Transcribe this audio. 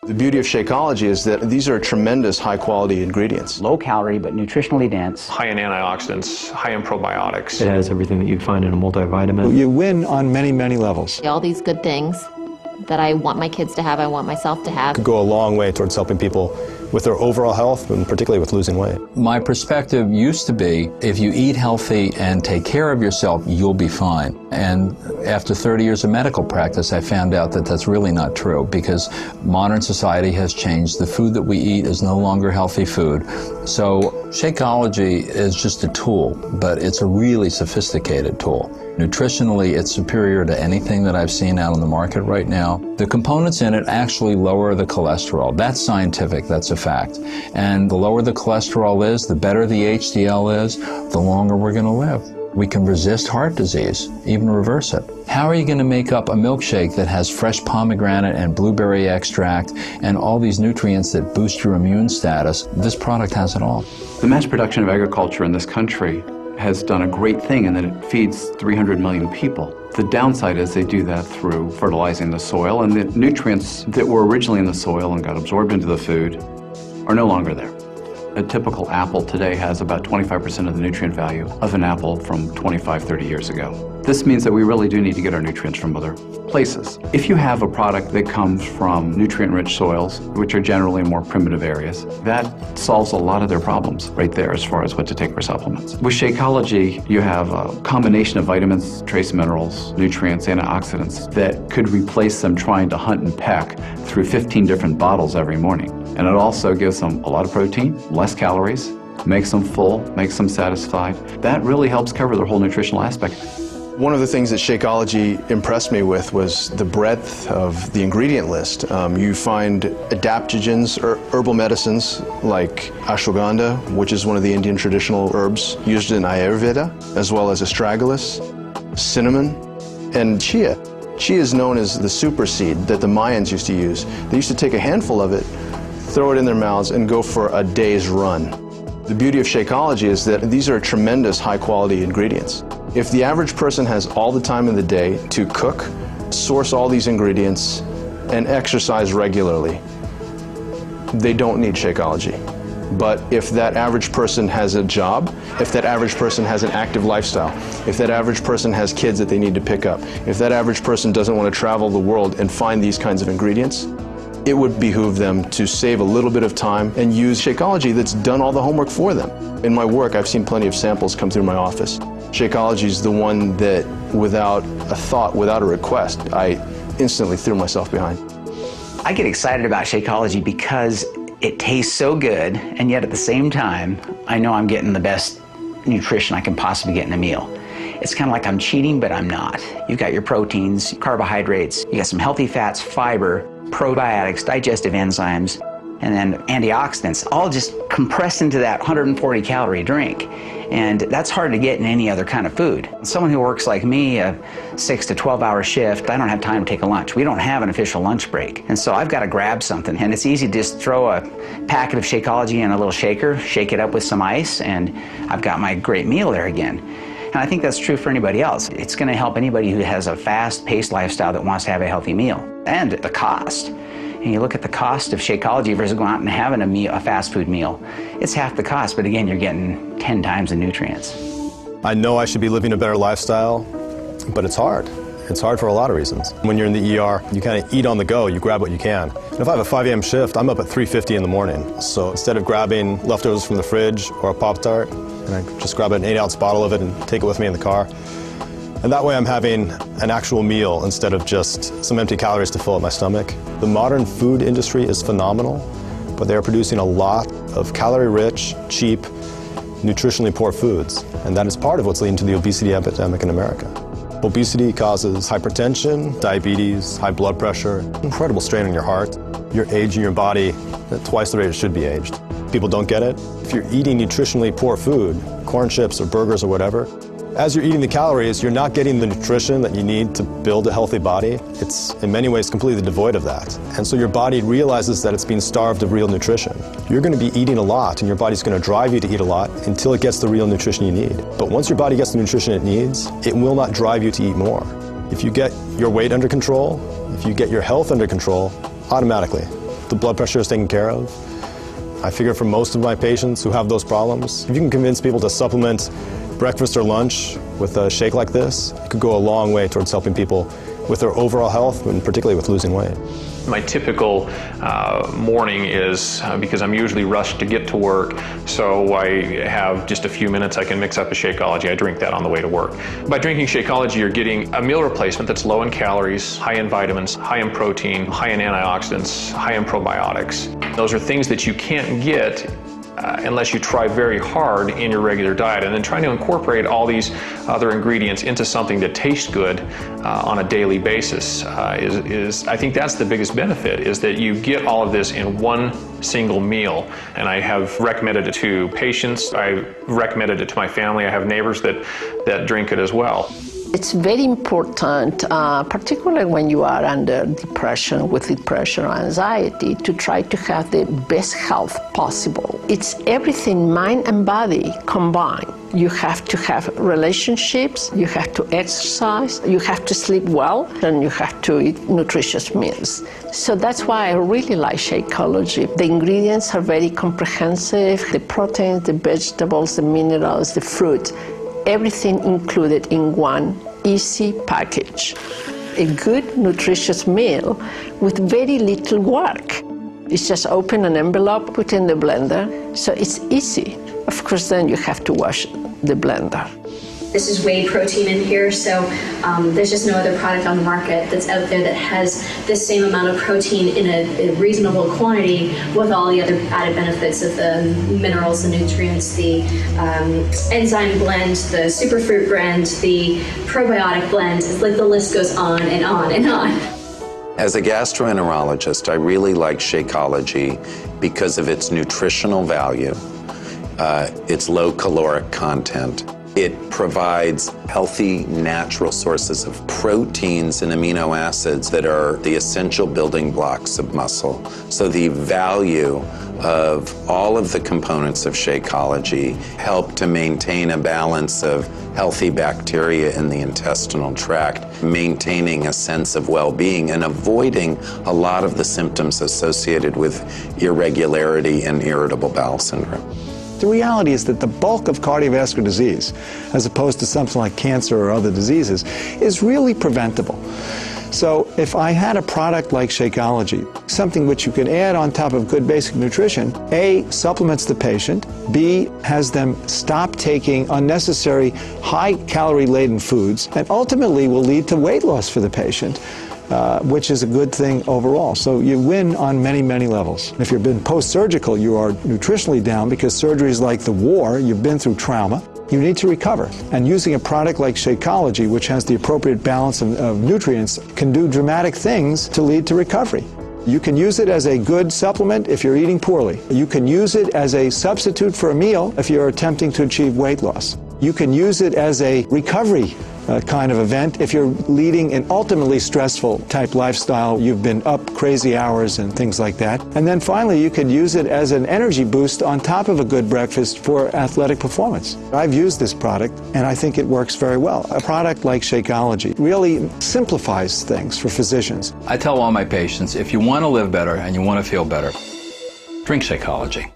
The beauty of Shakeology is that these are tremendous high-quality ingredients. Low calorie, but nutritionally dense. High in antioxidants, high in probiotics. It has everything that you'd find in a multivitamin. You win on many, many levels. All these good things that I want my kids to have, I want myself to have. Could go a long way towards helping people with their overall health, and particularly with losing weight. My perspective used to be, if you eat healthy and take care of yourself, you'll be fine. And after 30 years of medical practice, I found out that that's really not true, because modern society has changed. The food that we eat is no longer healthy food. So Shakeology is just a tool, but it's a really sophisticated tool. Nutritionally, it's superior to anything that I've seen out on the market right now. The components in it actually lower the cholesterol. That's scientific, that's a fact. And the lower the cholesterol is, the better the HDL is, the longer we're going to live. We can resist heart disease, even reverse it. How are you going to make up a milkshake that has fresh pomegranate and blueberry extract and all these nutrients that boost your immune status? This product has it all. The mass production of agriculture in this country has done a great thing in that it feeds 300 million people. The downside is they do that through fertilizing the soil, and the nutrients that were originally in the soil and got absorbed into the food are no longer there. A typical apple today has about 25% of the nutrient value of an apple from 25, 30 years ago. This means that we really do need to get our nutrients from other places. If you have a product that comes from nutrient-rich soils, which are generally more primitive areas, that solves a lot of their problems right there as far as what to take for supplements. With Shakeology, you have a combination of vitamins, trace minerals, nutrients, antioxidants that could replace them trying to hunt and peck through 15 different bottles every morning. And it also gives them a lot of protein, less calories, makes them full, makes them satisfied. That really helps cover their whole nutritional aspect. One of the things that Shakeology impressed me with was the breadth of the ingredient list. You find adaptogens, herbal medicines like ashwagandha, which is one of the Indian traditional herbs used in Ayurveda, as well as astragalus, cinnamon, and chia. Chia is known as the super seed that the Mayans used to use. They used to take a handful of it, throw it in their mouths, and go for a day's run. The beauty of Shakeology is that these are tremendous high-quality ingredients. If the average person has all the time in the day to cook, source all these ingredients, and exercise regularly, they don't need Shakeology. But if that average person has a job, if that average person has an active lifestyle, if that average person has kids that they need to pick up, if that average person doesn't want to travel the world and find these kinds of ingredients, it would behoove them to save a little bit of time and use Shakeology that's done all the homework for them. In my work, I've seen plenty of samples come through my office. Shakeology is the one that, without a thought, without a request, I instantly threw myself behind. I get excited about Shakeology because it tastes so good, and yet at the same time, I know I'm getting the best nutrition I can possibly get in a meal. It's kind of like I'm cheating, but I'm not. You've got your proteins, carbohydrates, you got some healthy fats, fiber, probiotics, digestive enzymes, and then antioxidants, all just compressed into that 140-calorie drink. And that's hard to get in any other kind of food. Someone who works like me, a 6 to 12-hour shift, I don't have time to take a lunch. We don't have an official lunch break. And so I've got to grab something. And it's easy to just throw a packet of Shakeology in a little shaker, shake it up with some ice, and I've got my great meal there again. And I think that's true for anybody else. It's going to help anybody who has a fast-paced lifestyle that wants to have a healthy meal. And the cost. And you look at the cost of Shakeology versus going out and having a fast food meal. It's half the cost, but again, you're getting 10 times the nutrients. I know I should be living a better lifestyle, but it's hard. It's hard for a lot of reasons. When you're in the ER, you kind of eat on the go, you grab what you can. And if I have a 5 a.m. shift, I'm up at 3:50 in the morning. So instead of grabbing leftovers from the fridge or a Pop-Tart, and I just grab an 8-ounce bottle of it and take it with me in the car. And that way I'm having an actual meal instead of just some empty calories to fill up my stomach. The modern food industry is phenomenal, but they are producing a lot of calorie-rich, cheap, nutritionally poor foods. And that is part of what's leading to the obesity epidemic in America. Obesity causes hypertension, diabetes, high blood pressure, incredible strain on your heart. You're aging your body at twice the rate it should be aged. People don't get it. If you're eating nutritionally poor food, corn chips or burgers or whatever, as you're eating the calories, you're not getting the nutrition that you need to build a healthy body. It's in many ways completely devoid of that. And so your body realizes that it's being starved of real nutrition. You're going to be eating a lot, and your body's going to drive you to eat a lot until it gets the real nutrition you need. But once your body gets the nutrition it needs, it will not drive you to eat more. If you get your weight under control, if you get your health under control, automatically the blood pressure is taken care of. I figure for most of my patients who have those problems, if you can convince people to supplement breakfast or lunch with a shake like this, it could go a long way towards helping people with their overall health and particularly with losing weight. My typical morning is, because I'm usually rushed to get to work, so I have just a few minutes, I can mix up a Shakeology. I drink that on the way to work. By drinking Shakeology, you're getting a meal replacement that's low in calories, high in vitamins, high in protein, high in antioxidants, high in probiotics. Those are things that you can't get unless you try very hard in your regular diet, and then trying to incorporate all these other ingredients into something that tastes good on a daily basis I think that's the biggest benefit, is that you get all of this in one single meal. And I have recommended it to patients, I recommended it to my family, I have neighbors that drink it as well. It's very important, particularly when you are under depression, with depression or anxiety, to try to have the best health possible. It's everything, mind and body combined. You have to have relationships, you have to exercise, you have to sleep well, and you have to eat nutritious meals. So that's why I really like Shakeology. The ingredients are very comprehensive, the proteins, the vegetables, the minerals, the fruit, everything included in one easy package. A good, nutritious meal with very little work. It's just open an envelope, put in the blender, so it's easy. Of course, then you have to wash the blender. This is whey protein in here, so there's just no other product on the market that's out there that has the same amount of protein in a reasonable quantity with all the other added benefits of the minerals, the nutrients, the enzyme blend, the superfruit blend, the probiotic blend. It's like the list goes on and on and on. As a gastroenterologist, I really like Shakeology because of its nutritional value, its low caloric content. It provides healthy, natural sources of proteins and amino acids that are the essential building blocks of muscle. So the value of all of the components of Shakeology help to maintain a balance of healthy bacteria in the intestinal tract, maintaining a sense of well-being and avoiding a lot of the symptoms associated with irregularity and irritable bowel syndrome. The reality is that the bulk of cardiovascular disease, as opposed to something like cancer or other diseases, is really preventable. So if I had a product like Shakeology, something which you can add on top of good basic nutrition, A, supplements the patient, B, has them stop taking unnecessary high-calorie-laden foods, and ultimately will lead to weight loss for the patient, which is a good thing overall. So you win on many, many levels. If you've been post-surgical, you are nutritionally down because surgery is like the war. You've been through trauma. You need to recover. And using a product like Shakeology, which has the appropriate balance of nutrients, can do dramatic things to lead to recovery. You can use it as a good supplement if you're eating poorly. You can use it as a substitute for a meal if you're attempting to achieve weight loss. You can use it as a recovery kind of event if you're leading an ultimately stressful type lifestyle. You've been up crazy hours and things like that. And then finally, you can use it as an energy boost on top of a good breakfast for athletic performance. I've used this product and I think it works very well. A product like Shakeology really simplifies things for physicians. I tell all my patients, if you want to live better and you want to feel better, drink Shakeology.